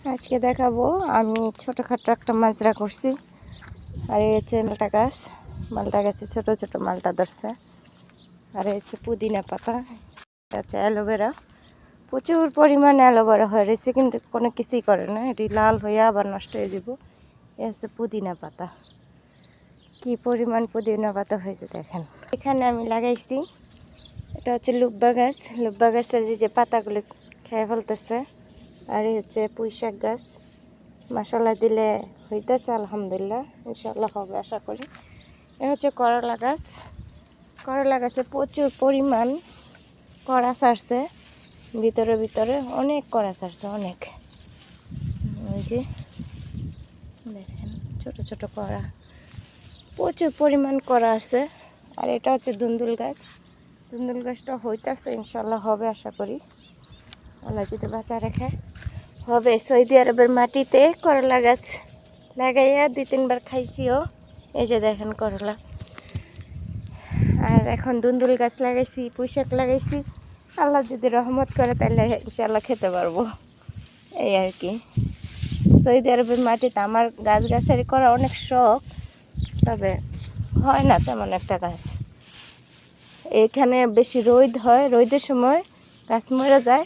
আজকে দেখাবো আমি ছোটোখাটো একটা মাজরা করছি। আর এই হচ্ছে মালটা গাছ, মালটা গাছে ছোট ছোট মালটা ধরছে। আর এই হচ্ছে পুদিনা পাতা, হচ্ছে অ্যালোভেরা, প্রচুর পরিমাণে অ্যালোভেরা হয়ে রয়েছে, কিন্তু কোনো কিছুই করে না, এটি লাল হয়ে আবার নষ্ট হয়ে যাব। এ হচ্ছে পুদিনা পাতা, কি পরিমাণ পুদিনা পাতা হয়েছে দেখেন। এখানে আমি লাগাইছি, এটা হচ্ছে লুব্বা গাছ। লুব্বা গাছের যে পাতাগুলো খেয়ে ফেলতেছে। আর এই হচ্ছে পুঁই শাক গাছ, মশলা দিলে হইতেছে, আলহামদুলিল্লাহ, ইনশাল্লাহ হবে আশা করি। এ হচ্ছে করলা গাছ, করলা গাছে প্রচুর পরিমাণ কড়া ছাড়ছে, ভিতরে ভিতরে অনেক কড়া ছাড়ছে, অনেক। ওই যে দেখেন ছোট ছোট কড়া, প্রচুর পরিমাণ কড়া আছে। আর এটা হচ্ছে দুন্দুল গাছ, দুন্দুল গাছটা হইতেছে, ইনশাল্লাহ হবে আশা করি, আল্লাহ যদি বাঁচা রেখে হবে। সৌদি আরবের মাটিতে করলা গাছ লাগাইয়া 2-3 বার খাইছিও। এই যে দেখেন করলা। আর এখন দুন্দুল গাছ লাগাইছি, পুঁই শাক লাগাইছি, আল্লাহ যদি রহমত করে তাহলে ইনশাল্লাহ খেতে পারবো, এই আর কি। সৌদি আরবের মাটিতে আমার গাছ গাছারি করা অনেক শখ, তবে হয় না তেমন একটা গাছ। এখানে বেশি রোদ হয়, রোদের সময় গাছ মরে যায়,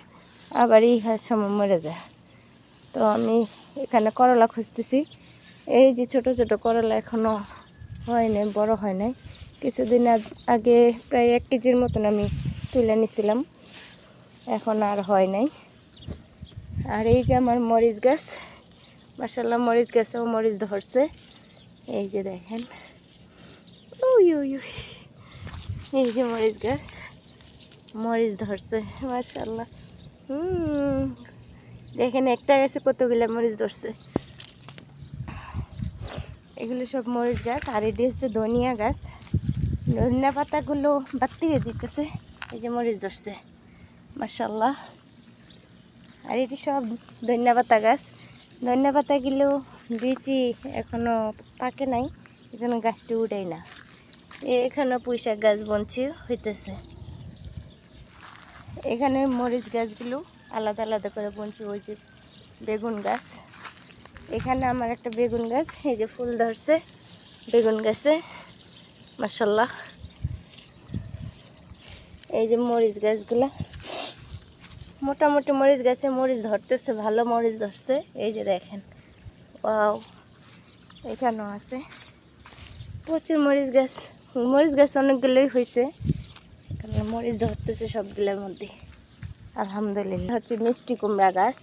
আবার এই সময় মরে যায়। তো আমি এখানে করলা খুঁজতেছি। এই যে ছোট ছোট করলা এখনও হয় নাই, বড় হয় নাই। কিছুদিন আগে প্রায় 1 কেজির মতন আমি তুলে নিছিলাম, এখন আর হয় নাই। আর এই যে আমার মরিচ গাছ, মাশাআল্লাহ মরিচ গাছেও মরিচ ধরছে, এই যে দেখেন। ওই ওই এই যে মরিচ গাছ, মরিচ ধরছে মাশাআল্লাহ। দেখেন একটা গাছে কতগুলো মরিচ ধরছে, এগুলো সব মরিচ গাছ। আর এটি হচ্ছে ধনিয়া গাছ, ধনিয়া পাতাগুলো বাড়তি হয়ে যেতেছে, এই যে মরিচ ধরছে মাশাআল্লাহ। আর এটি সব ধনিয়া পাতা গাছ, ধনিয়া পাতাগুলো বিচি এখনো পাকে নাই, এই জন্য গাছটি উঠেই না। এখানে পুঁই শাক গাছ বনছি হইতেছে, এখানে মরিচ গাছগুলো আলাদা আলাদা করে বনছি। ওই যে বেগুন গাছ, এখানে আমার একটা বেগুন গাছ, এই যে ফুল ধরছে বেগুন গাছে মাশাআল্লাহ। এই যে মরিচ গাছগুলা, মোটামুটি মরিচ গাছে মরিচ ধরতেছে, ভালো মরিচ ধরছে, এই যে দেখেন। ওয়াও, এখানেও আছে প্রচুর মরিচ গাছ। মরিচ গাছ অনেকগুলোই হয়েছে, মরিচ ধরতেছে সবগুলোর মধ্যে, আলহামদুলিল্লাহ। হচ্ছে মিষ্টি কুমড়া গাছ,